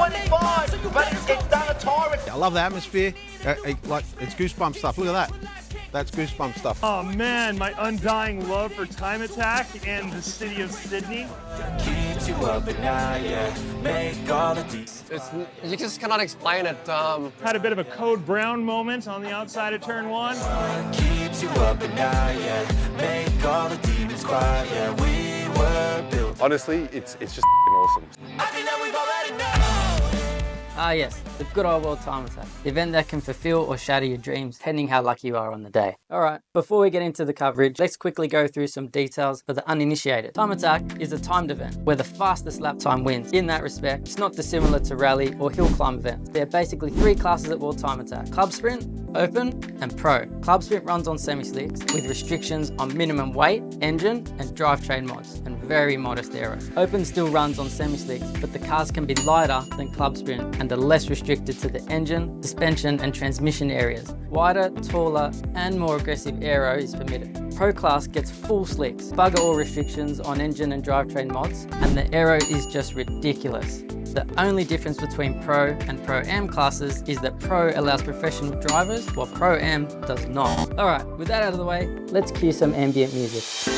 only 5, but it's done a tyrant. I love the atmosphere. Like, it's goosebump stuff. Look at that. That's goosebump stuff. Oh man, my undying love for Time Attack and the city of Sydney. Keeps you up at night, yeah. Make all the You just cannot explain it. Had a bit of a Code Brown moment on the outside of turn 1. keeps you up at night, yeah. Make all the demons quiet, yeah. We were built. Honestly, it's just awesome. I think that we've already know. Ah yes, the good old World Time Attack. The event that can fulfill or shatter your dreams, depending how lucky you are on the day. Alright, before we get into the coverage, let's quickly go through some details for the uninitiated. Time Attack is a timed event where the fastest lap time wins. In that respect, it's not dissimilar to rally or hill climb events. There are basically 3 classes at World Time Attack: Club Sprint, Open, and Pro. Club Sprint runs on semi-slicks with restrictions on minimum weight, engine, and drivetrain mods, and very modest aero. Open still runs on semi-slicks, but the cars can be lighter than Club Sprint and are less restricted to the engine, suspension, and transmission areas. Wider, taller, and more aggressive aero is permitted. Pro class gets full slicks, bugger all restrictions on engine and drivetrain mods, and the aero is just ridiculous. The only difference between Pro and Pro-Am classes is that Pro allows professional drivers, while Pro-Am does not. Alright, with that out of the way, let's cue some ambient music.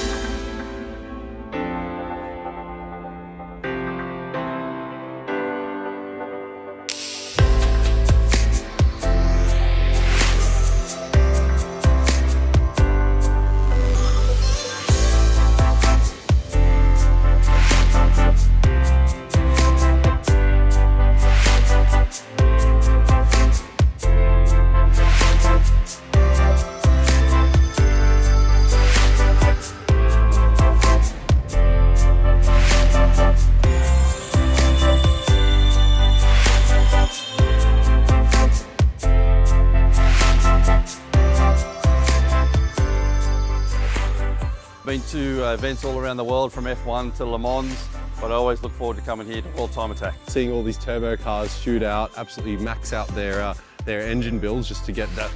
Been to events all around the world, from F1 to Le Mans, but I always look forward to coming here to World Time Attack. Seeing all these turbo cars shoot out, absolutely max out their engine builds just to get that,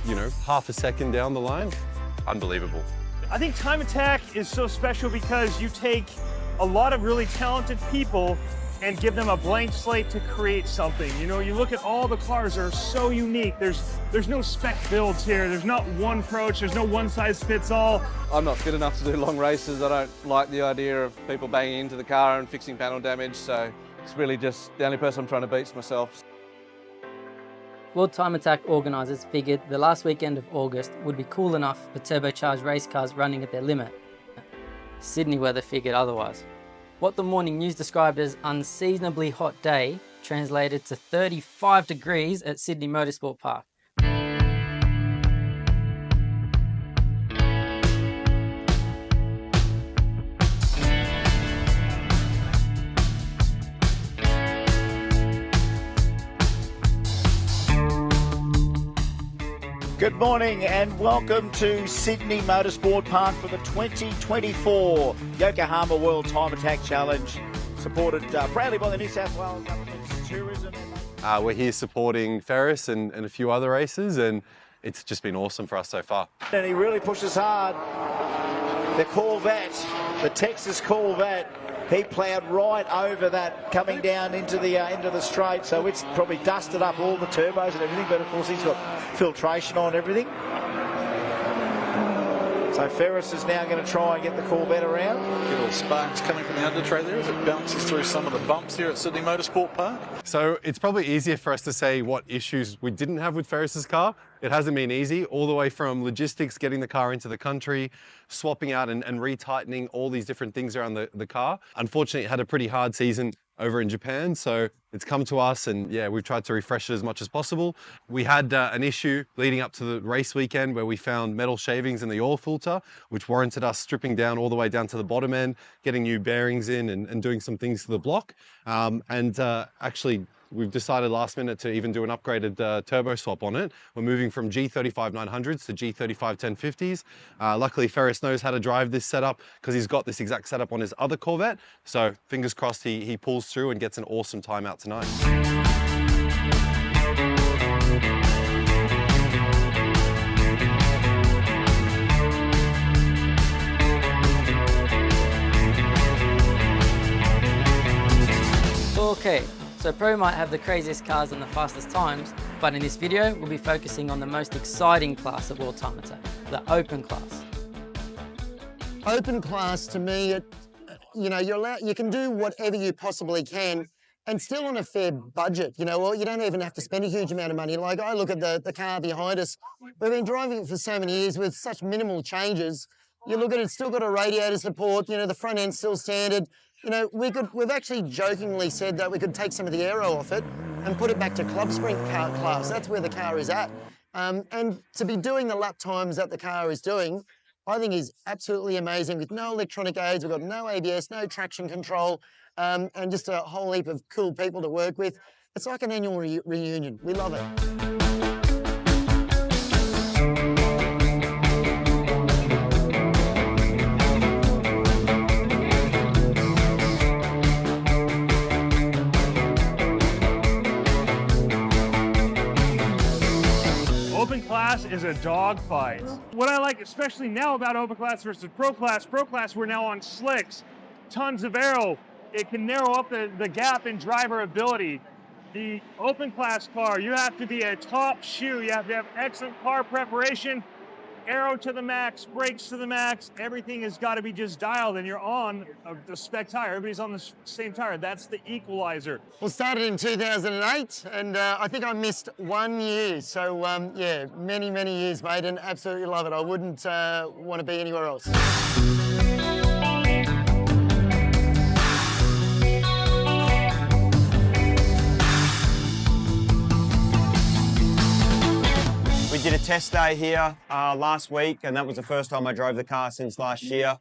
half a second down the line, unbelievable. I think Time Attack is so special because you take a lot of really talented people and give them a blank slate to create something. You look at all the cars are so unique. There's no spec builds here. There's not one approach. There's no one size fits all. I'm not fit enough to do long races. I don't like the idea of people banging into the car and fixing panel damage, so it's really just the only person I'm trying to beat is myself. World Time Attack organisers figured the last weekend of August would be cool enough for turbocharged race cars running at their limit. Sydney weather figured otherwise. What the morning news described as unseasonably hot day translated to 35 degrees at Sydney Motorsport Park. Good morning and welcome to Sydney Motorsport Park for the 2024 Yokohama World Time Attack Challenge, supported proudly by the New South Wales Government's Tourism. We're here supporting Ferris and a few other races, and it's just been awesome for us so far. And he really pushes hard. The Corvette, the Texas Corvette, he ploughed right over that coming down into the straight, so it's probably dusted up all the turbos and everything, but of course he's got filtration on everything. So Ferris is now going to try and get the Corvette around. Good little sparks coming from the under tray there as it bounces through some of the bumps here at Sydney Motorsport Park. So it's probably easier for us to say what issues we didn't have with Ferris's car. It hasn't been easy, all the way from logistics, getting the car into the country, swapping out and retightening all these different things around the car. Unfortunately, it had a pretty hard season over in Japan, so it's come to us, and yeah, we've tried to refresh it as much as possible. We had an issue leading up to the race weekend where we found metal shavings in the oil filter, which warranted us stripping down all the way down to the bottom end, getting new bearings in and doing some things to the block. Actually, we've decided last minute to even do an upgraded turbo swap on it. We're moving from G35 900s to G35 1050s. Luckily, Ferris knows how to drive this setup because he's got this exact setup on his other Corvette. So fingers crossed he pulls through and gets an awesome time out tonight. Okay, So Pro might have the craziest cars and the fastest times, but in this video, we'll be focusing on the most exciting class of World Time Attack, the Open Class. Open Class, to me, you can do whatever you possibly can and still on a fair budget, you don't even have to spend a huge amount of money. Like, I look at the car behind us. We've been driving it for so many years with such minimal changes. You look at it, it's still got a radiator support, the front end's still standard. We've actually jokingly said that we could take some of the aero off it and put it back to club sprint car class. That's where the car is at. And to be doing the lap times that the car is doing, I think is absolutely amazing, with no electronic aids. We've got no ABS, no traction control, and just a whole heap of cool people to work with. It's like an annual reunion. We love it. Open Class is a dogfight. What I like especially now about Open Class versus Pro Class, we're now on slicks, tons of aero. It can narrow up the gap in driver ability. The Open Class car, you have to be a top shoe. You have to have excellent car preparation, aero to the max, brakes to the max. Everything has got to be just dialed, and you're on the spec tire. Everybody's on the same tire. That's the equalizer. Well, started in 2008, and I think I missed 1 year. So, yeah, many, many years, mate, and absolutely love it. I wouldn't want to be anywhere else. We did a test day here last week, and that was the first time I drove the car since last year.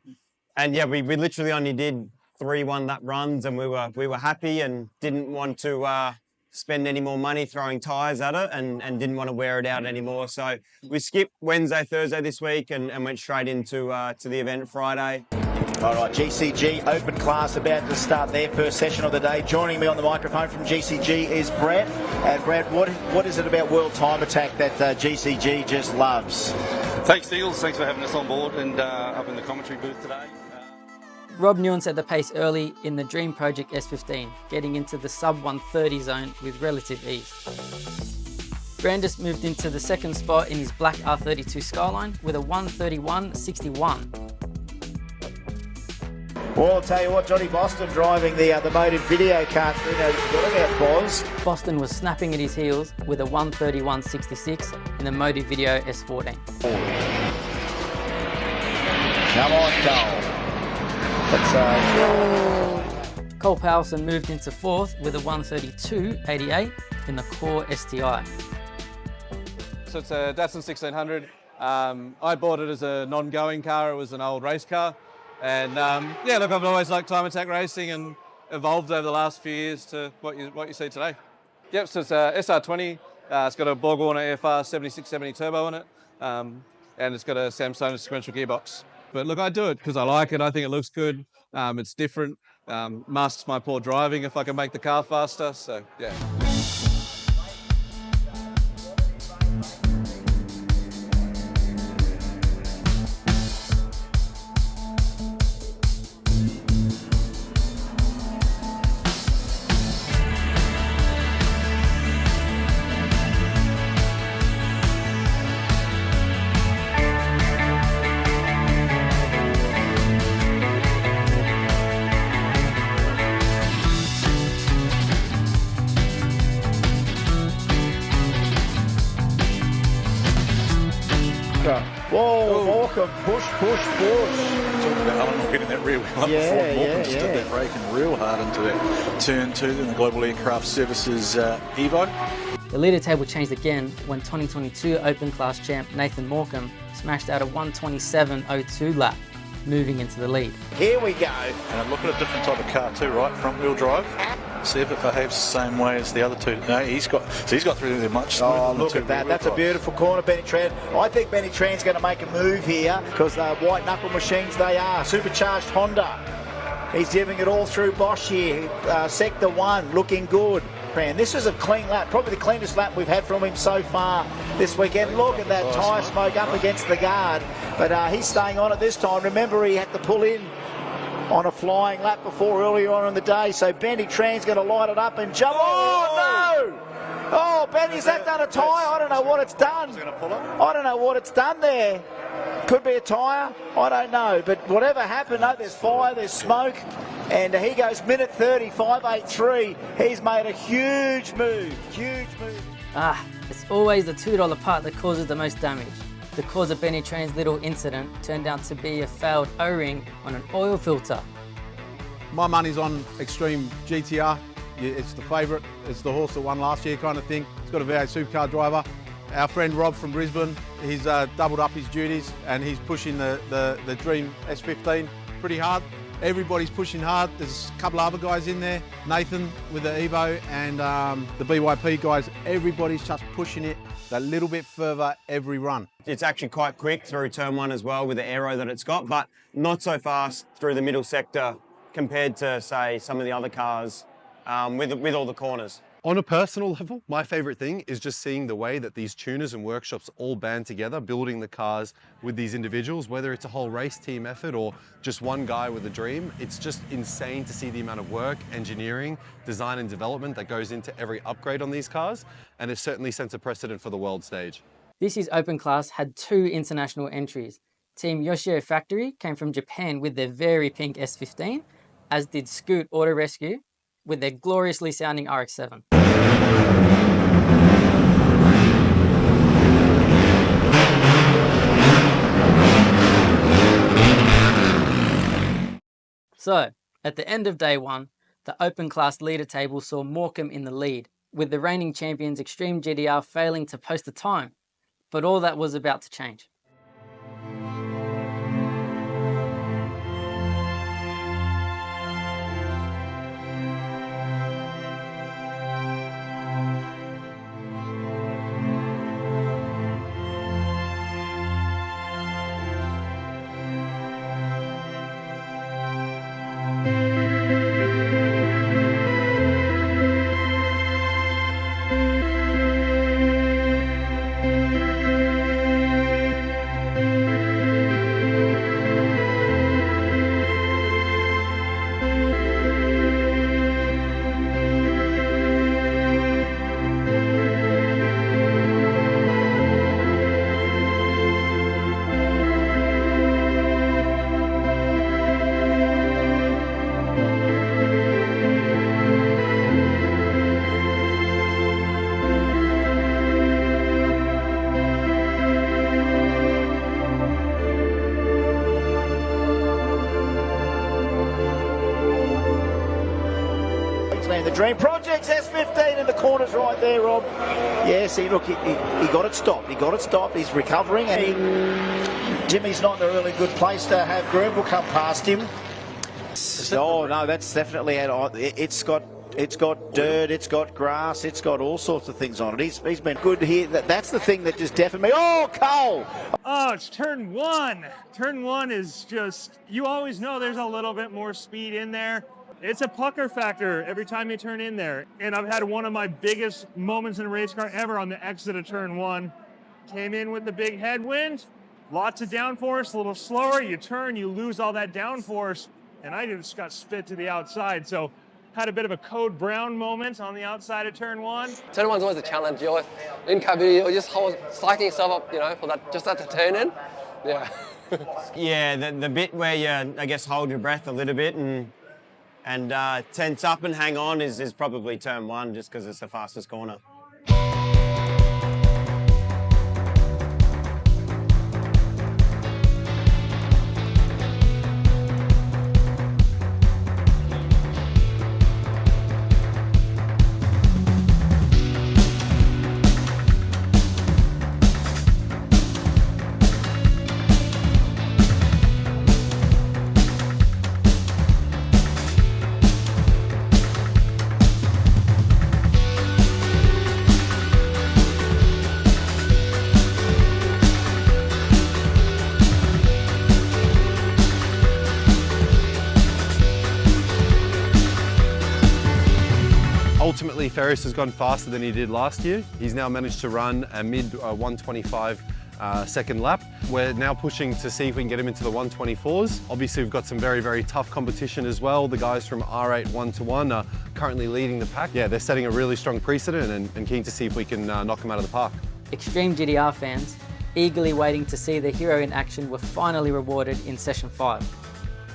And yeah, we literally only did 3 one-lap runs, and we were happy and didn't want to spend any more money throwing tyres at it, and didn't want to wear it out anymore. So we skipped Wednesday, Thursday this week, and went straight into to the event Friday. All right, GCG Open Class about to start their first session of the day. Joining me on the microphone from GCG is Brett. And Brett, what is it about World Time Attack that GCG just loves? Thanks, Eagles. Thanks for having us on board and up in the commentary booth today. Rob Newen set the pace early in the Dream Project S15, getting into the sub 130 zone with relative ease. Brandis moved into the second spot in his black R32 Skyline with a 131.61. Well, I'll tell you what, Johnny Boston driving the motive video car through. What about Boz? Boston was snapping at his heels with a 131.66 in the motive video S14. Come on, Cole. Cole Powelson moved into fourth with a 132.88 in the core STI. So it's a Datsun 1600. I bought it as a non-going car. It was an old race car. And yeah, look, I've always liked time attack racing and evolved over the last few years to what you see today. Yep, so it's a SR20. It's got a Borg Warner AFR 7670 turbo in it, and it's got a Samsung sequential gearbox. But look, I do it because I like it. I think it looks good. It's different. Masks my poor driving if I can make the car faster. So yeah. Whoa, Morecambe, push. Talking about Alan not getting that rear wheel up before Morecambe just did that braking real hard into that turn 2 in the Global Aircraft Services Evo. The leader table changed again when 2022 Open Class champ Nathan Morecambe smashed out a 127.02 lap, moving into the lead. Here we go. And I'm looking at a different type of car too, right? Front wheel drive. See if it behaves the same way as the other two. No, he's got through there much smoother. Oh, look at that. That's a beautiful corner, Benny Tran. I think Benny Tran's going to make a move here because they're white knuckle machines they are. Supercharged Honda. He's giving it all through Bosch here. Sector 1 looking good. Man, this is a clean lap, probably the cleanest lap we've had from him so far this weekend. Look at that tyre smoke up against the guard, but he's staying on it this time. Remember, he had to pull in on a flying lap before earlier on in the day. So Benny Tran's going to light it up and jump. Oh, no! Oh, Benny's that done a tyre? I don't know what it's done. I don't know what it's done there. Could be a tyre. I don't know. But whatever happened, there's fire, there's smoke. And he goes minute 30, 5.83. He's made a huge move. Huge move. It's always the $2 part that causes the most damage. The cause of Benny Tran's little incident turned out to be a failed O-ring on an oil filter. My money's on Extreme GTR. It's the favourite. It's the horse that won last year kind of thing. It's got a V8 supercar driver. Our friend Rob from Brisbane, he's doubled up his duties and he's pushing the Dream S15 pretty hard. Everybody's pushing hard. There's a couple of other guys in there. Nathan with the Evo and the BYP guys. Everybody's just pushing it that little bit further every run. It's actually quite quick through turn 1 as well with the aero that it's got, but not so fast through the middle sector compared to, say, some of the other cars with all the corners. On a personal level, my favourite thing is just seeing the way that these tuners and workshops all band together, building the cars with these individuals, whether it's a whole race team effort or just one guy with a dream. It's just insane to see the amount of work, engineering, design and development that goes into every upgrade on these cars, and it certainly sets a precedent for the world stage. This year's Open Class had 2 international entries. Team Yoshio Factory came from Japan with their very pink S15, as did Scoot Auto Rescue with their gloriously sounding RX-7. So, at the end of day 1, the Open Class leader table saw Morecambe in the lead, with the reigning champions Extreme GTR failing to post a time. But all that was about to change. The Dream Project's S15 in the corners right there, Rob. Yes, he got it stopped. He got it stopped. He's recovering, and Jimmy's not in a really good place to have Grumble come past him. Oh no, that's definitely it's got dirt, it's got grass, it's got all sorts of things on it. He's been good here. That's the thing that just deafened me. Oh, Cole! Oh, it's turn 1. Turn 1 is just, you always know there's a little bit more speed in there. It's a pucker factor every time you turn in there. And I've had one of my biggest moments in a race car ever on the exit of turn 1. Came in with the big headwind, lots of downforce, a little slower, you turn, you lose all that downforce, and I just got spit to the outside. So had a bit of a Code Brown moment on the outside of turn 1. Turn 1's always a challenge. You always, in cabin, you're just psyching yourself up, you know, for that, just that to turn in. Yeah. Yeah, the bit where you, I guess, hold your breath a little bit and tense up and hang on is probably turn 1, just because it's the fastest corner. Ultimately, Ferris has gone faster than he did last year. He's now managed to run a mid 125 second lap. We're now pushing to see if we can get him into the 124s. Obviously, we've got some very, very tough competition as well. The guys from R8 1-to-1 are currently leading the pack. Yeah, they're setting a really strong precedent and keen to see if we can knock them out of the park. Extreme GTR fans, eagerly waiting to see the hero in action, were finally rewarded in session 5.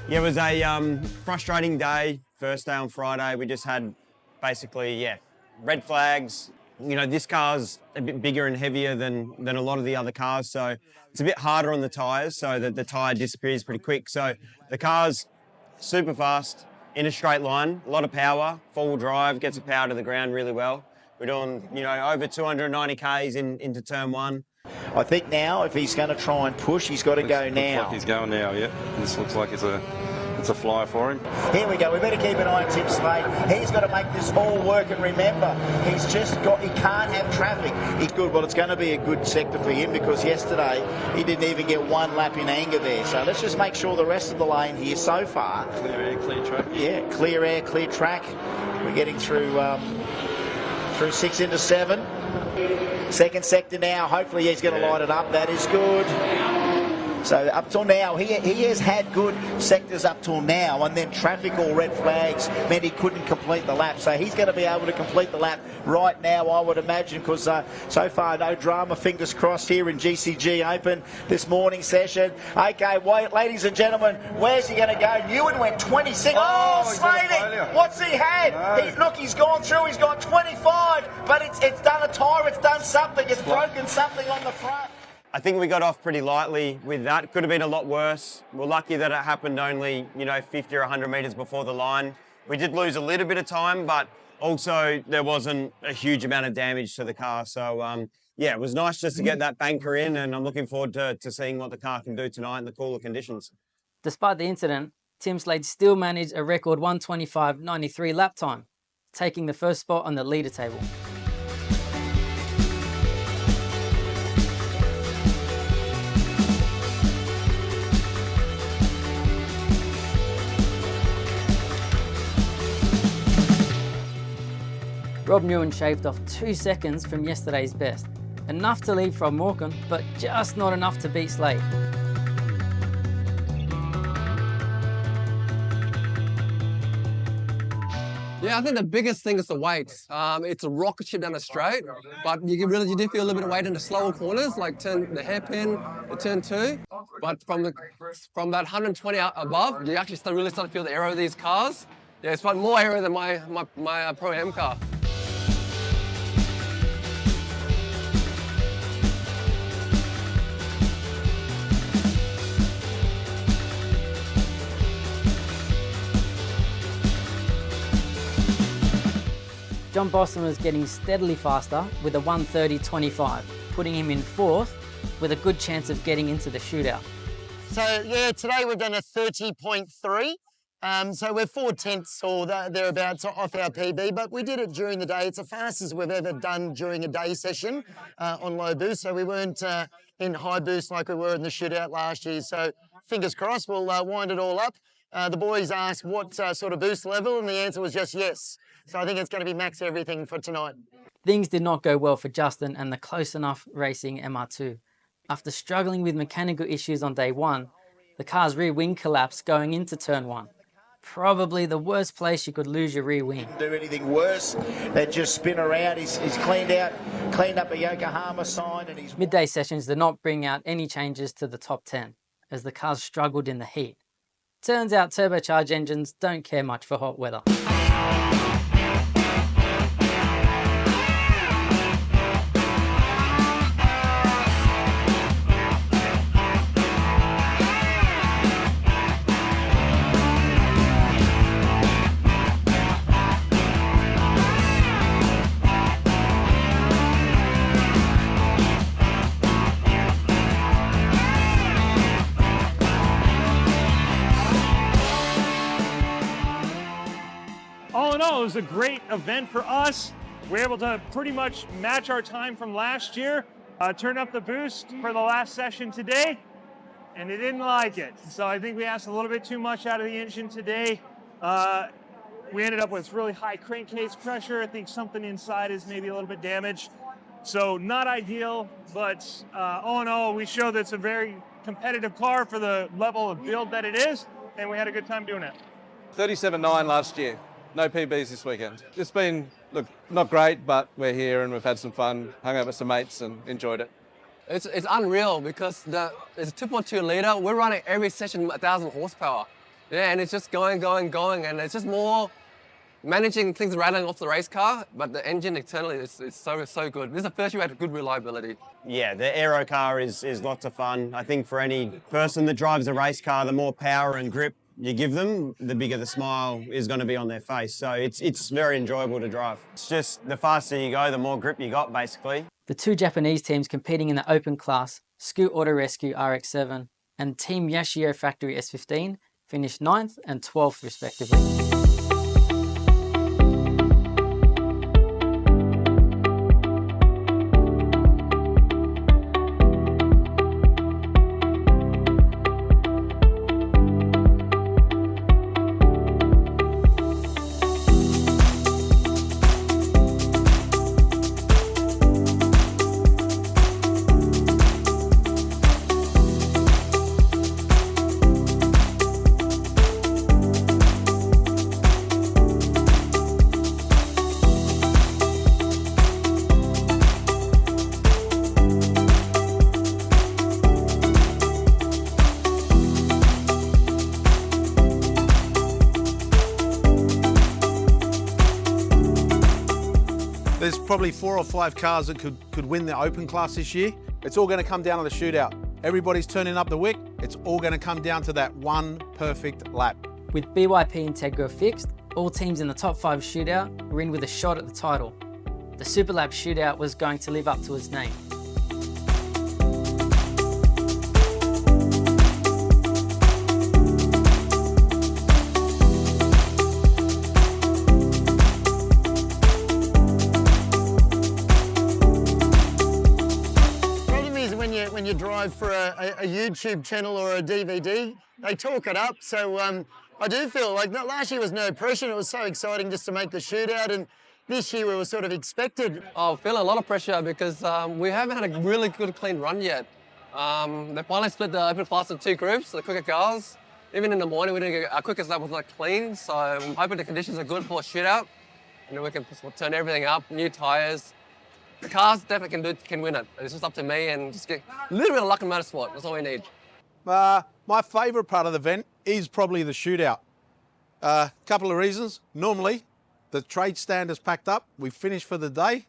Yeah, it was a frustrating day. First day on Friday, we just had basically, red flags. You know, this car's a bit bigger and heavier than a lot of the other cars, so it's a bit harder on the tyres, so that the tyre disappears pretty quick. So the car's super fast, in a straight line, a lot of power, four-wheel drive, gets the power to the ground really well. We're doing, you know, over 290 Ks into turn 1. I think now, if he's going to try and push, he's got to go now. Looks like he's going now, yeah. This looks like it's a flyer for him. Here we go. We better keep an eye on Tim Slade. He's got to make this all work, and remember, he can't have traffic. He's good. Well, it's going to be a good sector for him because yesterday he didn't even get one lap in anger there. So let's just make sure the rest of the lane here so far. Clear air, clear track. Yeah, clear air, clear track. We're getting through 6 into 7. Second sector now. Hopefully he's going to light it up. That is good. So up till now, he has had good sectors up till now, and then traffic or red flags meant he couldn't complete the lap. So he's going to be able to complete the lap right now, I would imagine, because so far no drama. Fingers crossed here in GCG Open this morning session. Okay, ladies and gentlemen, where's he going to go? Ewan went 26. Oh, Slady! What's he had? No. Look, he's gone through. He's got 25, but it's done a tyre. It's done something. It's broken something on the front. I think we got off pretty lightly with that. Could have been a lot worse. We're lucky that it happened only, 50 or 100 metres before the line. We did lose a little bit of time, but also there wasn't a huge amount of damage to the car. So, it was nice just to get that banker in, and I'm looking forward to seeing what the car can do tonight in the cooler conditions. Despite the incident, Tim Slade still managed a record 1:25.93 lap time, taking the first spot on the leader table. Rob Newen shaved off 2 seconds from yesterday's best. Enough to lead from Morecambe, but just not enough to beat Slade. Yeah, I think the biggest thing is the weight. It's a rocket ship down the straight, but you did feel a little bit of weight in the slower corners, like the hairpin, the turn 2. But from that 120 above, you actually really start to feel the aero of these cars. Yeah, it's more aero than my Pro-Am car. John Boston was getting steadily faster with a 1:30.25, putting him in 4th with a good chance of getting into the shootout. So yeah, today we've done a 30.3. So we're 4/10 or thereabouts off our PB, but we did it during the day. It's the fastest we've ever done during a day session on low boost. So we weren't in high boost like we were in the shootout last year. So fingers crossed, we'll wind it all up. The boys asked what sort of boost level, and the answer was just yes. So I think it's going to be max everything for tonight. Things did not go well for Justin and the Close Enough Racing MR2. After struggling with mechanical issues on day 1, the car's rear wing collapsed going into turn 1. Probably the worst place you could lose your rear wing. Do anything worse than just spin around. He's cleaned up a Yokohama sign, and he's... Midday sessions did not bring out any changes to the top 10 as the cars struggled in the heat. Turns out turbocharged engines don't care much for hot weather. All in all, it was a great event for us. We were able to pretty much match our time from last year. Turn up the boost for the last session today, and it didn't like it. So I think we asked a little bit too much out of the engine today. We ended up with really high crankcase pressure. I think something inside is maybe a little bit damaged. So not ideal, but all in all, we showed that it's a very competitive car for the level of build that it is, and we had a good time doing it. 37.9 last year. No PBs this weekend. It's been, look, not great, but we're here and we've had some fun, hung out with some mates and enjoyed it. It's unreal because it's 2.2 litre. We're running every session 1,000 horsepower. Yeah, and it's just going, and it's just more managing things rattling off the race car, but the engine internally is so good. This is the first year we had good reliability. Yeah, the aero car is lots of fun. I think for any person that drives a race car, the more power and grip you give them, the bigger the smile is going to be on their face. So it's very enjoyable to drive. It's just the faster you go, the more grip you got, basically. The two Japanese teams competing in the Open Class, Scoot Auto Rescue RX-7 and Team Yashio Factory S15, finished 9th and 12th respectively. There's probably 4 or 5 cars that could win the Open Class this year. It's all going to come down to the shootout. Everybody's turning up the wick. It's all going to come down to that one perfect lap. With BYP Integra fixed, all teams in the top 5 shootout were in with a shot at the title. The Super Lap shootout was going to live up to its name. When you drive for a YouTube channel or a DVD, they talk it up. So I do feel like last year was no pressure. It was so exciting just to make the shootout, and this year we were sort of expected. I feel a lot of pressure because we haven't had a really good clean run yet. They finally split the Open Class into 2 groups, the quicker cars. Even in the morning, we didn't get our quickest lap was like clean, so I'm hoping the conditions are good for a shootout. And then we can turn everything up, new tyres. The cars definitely can win it. It's just up to me and just get a little bit of luck in motorsport. That's all we need. My favourite part of the event is probably the shootout. Couple of reasons. Normally, the trade stand is packed up. We finish for the day.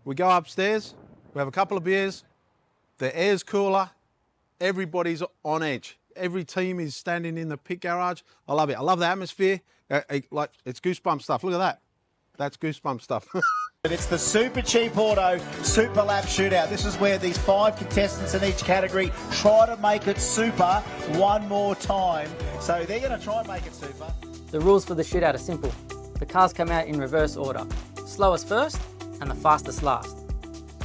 We go upstairs. We have a couple of beers. The air's cooler. Everybody's on edge. Every team is standing in the pit garage. I love it. I love the atmosphere. Like it's goosebump stuff. Look at that. That's goosebump stuff. It's the Super Cheap Auto Super Lap Shootout. This is where these 5 contestants in each category try to make it super one more time. So they're going to try and make it super. The rules for the shootout are simple. The cars come out in reverse order. Slowest first and the fastest last.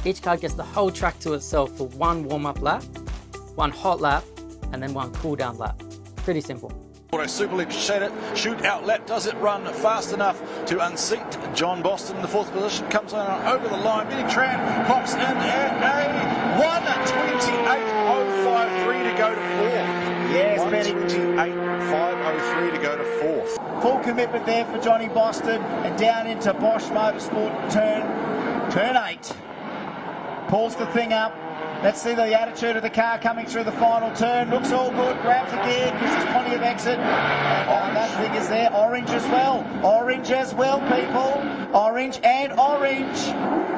Each car gets the whole track to itself for 1 warm-up lap, 1 hot lap, and then 1 cool-down lap. Pretty simple. Auto Super Leap shootout lap. Does it run fast enough to unseat John Boston in the 4th position? Comes on over the line. Benny Tran pops in and a 1:28.053 to go to 4th. Yes, Benny. 1:28.503 to go to 4th. Full commitment there for Johnny Boston, and down into Bosch Motorsport turn 8. Pulls the thing up. Let's see the attitude of the car coming through the final turn. Looks all good. Grabs a gear. Gives us plenty of exit. And that thing is there. Orange as well. Orange as well, people. Orange and orange.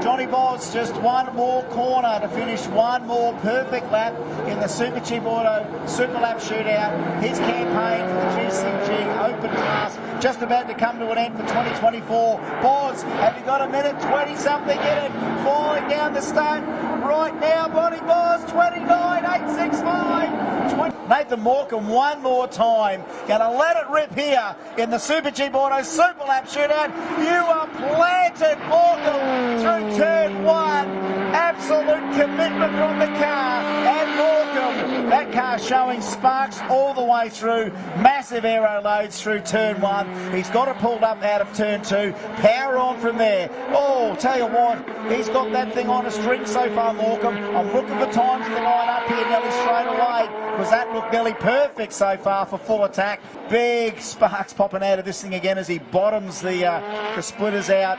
Johnny Boss just 1 more corner to finish 1 more perfect lap in the Super Cheap Auto Super Lap Shootout. His campaign for the GCG Open Class just about to come to an end for 2024. Boz, have you got a minute 20-something in it? Falling down the start right now. Bonnie Boz, 29.865. Nathan Morecambe 1 more time. Gonna let it rip here in the Super Cheap Auto Super Lap Shootout. You are planted, Morecambe, through turn 1. Absolute commitment from the car. And Morecambe That car showing sparks all the way through. Massive aero loads through turn 1. He's got it pulled up out of turn 2. Power on from there. Oh, tell you what, he's got that thing on a string so far, Morecambe. I'm looking for times to line up here nearly straight away, because that looked nearly perfect so far for full attack. Big sparks popping out of this thing again as he bottoms the splitters out.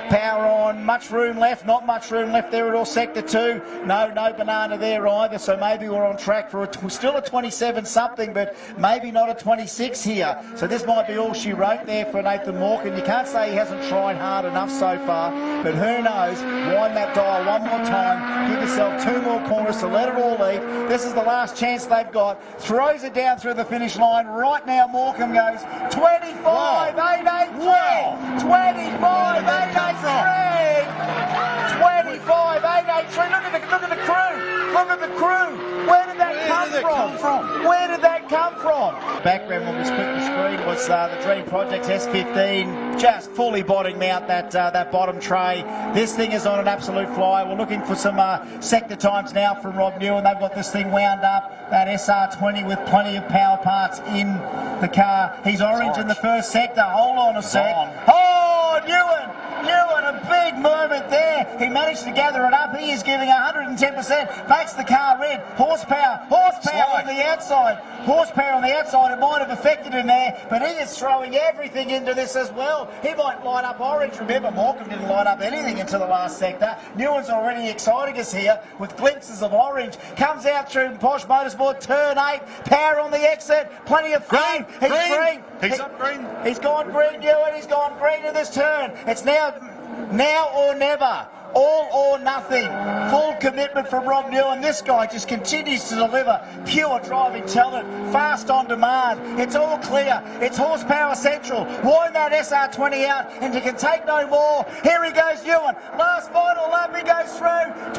Power on, much room left, not much room left there at all. Sector 2, no banana there either, so maybe we're on track for still a 27 something, but maybe not a 26 here. So this might be all she wrote there for Nathan Morecambe. You can't say he hasn't tried hard enough so far, but who knows, wind that dial one more time, give yourself 2 more corners to let it all leave. This is the last chance they've got. Throws it down through the finish line. Right now Morecambe goes 25.883. 25.883. 25.883. Look at the crew. Look at the crew. Where did that come from? Where did that come from? Background when we split the screen was the Dream Project S15, just fully bottoming out that bottom tray. This thing is on an absolute flyer. We're looking for some sector times now from Rob Newen. They've got this thing wound up. That SR20 with plenty of power parts in the car. He's orange in the first sector. Hold on a sec. Oh, Newen, a big moment there. He managed to gather it up. He is giving 110%. Makes the car red. Horsepower on the outside. Horsepower on the outside. It might have affected him there, but he is throwing everything into this as well. He might light up orange. Remember, Morecambe didn't light up anything into the last sector. Newen's already exciting us here with glimpses of orange. Comes out through Posh Motorsport, turn 8. Power on the exit. Plenty of green. He's green. He's up green. He's gone green, Newen. He's gone green in this turn. It's now or never. All or nothing. Full commitment from Rob Newen. This guy just continues to deliver pure driving talent, fast on demand. It's all clear. It's horsepower central. Wind that SR20 out and you can take no more. Here he goes, Newen. last final lap, he goes through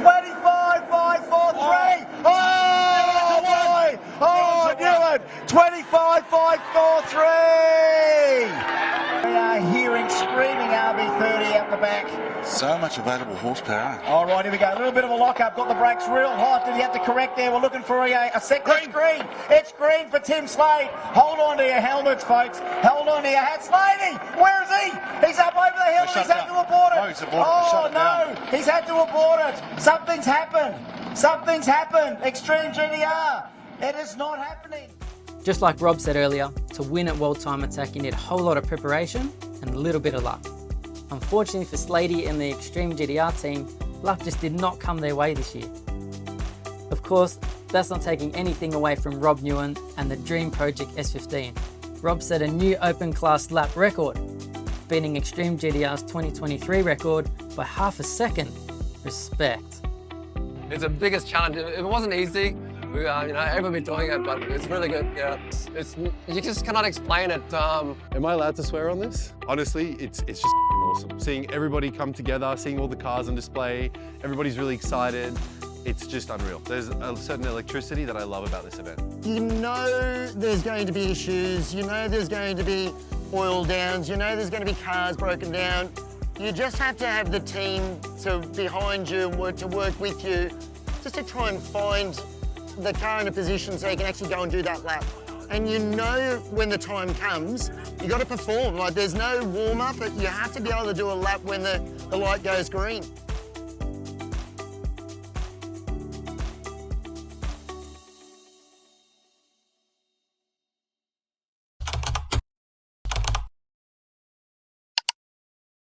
25.543. Oh boy! Oh, Newen, 25.543. We are hearing screaming RB30 out the back. So much available horsepower. All right, here we go. A little bit of a lock-up. Got the brakes real hot. Did he have to correct there? We're looking for a second green. It's green for Tim Slade. Hold on to your helmets, folks. Hold on to your hats. Sladey, where is he? He's up over the hill. He's had to abort it. No, he's aborted. Oh, no. He's had to abort it. Something's happened. Something's happened. Extreme GTR. It is not happening. Just like Rob said earlier, to win at World Time Attack, you need a whole lot of preparation and a little bit of luck. Unfortunately for Slady and the Extreme GTR team, luck just did not come their way this year. Of course, that's not taking anything away from Rob Newen and the Dream Project S15. Rob set a new open class lap record, beating Extreme GTR's 2023 record by half a second. Respect. It's the biggest challenge. It wasn't easy. Everyone been doing it, but it's really good. Yeah, you just cannot explain it. Am I allowed to swear on this? Honestly, it's just awesome. Seeing everybody come together, seeing all the cars on display, everybody's really excited. It's just unreal. There's a certain electricity that I love about this event. You know there's going to be issues. You know there's going to be oil downs. You know there's going to be cars broken down. You just have to have the team behind you and work with you just to try and find the car in a position so you can actually go and do that lap. And you know when the time comes, you got to perform. Like there's no warm-up, you have to be able to do a lap when the light goes green.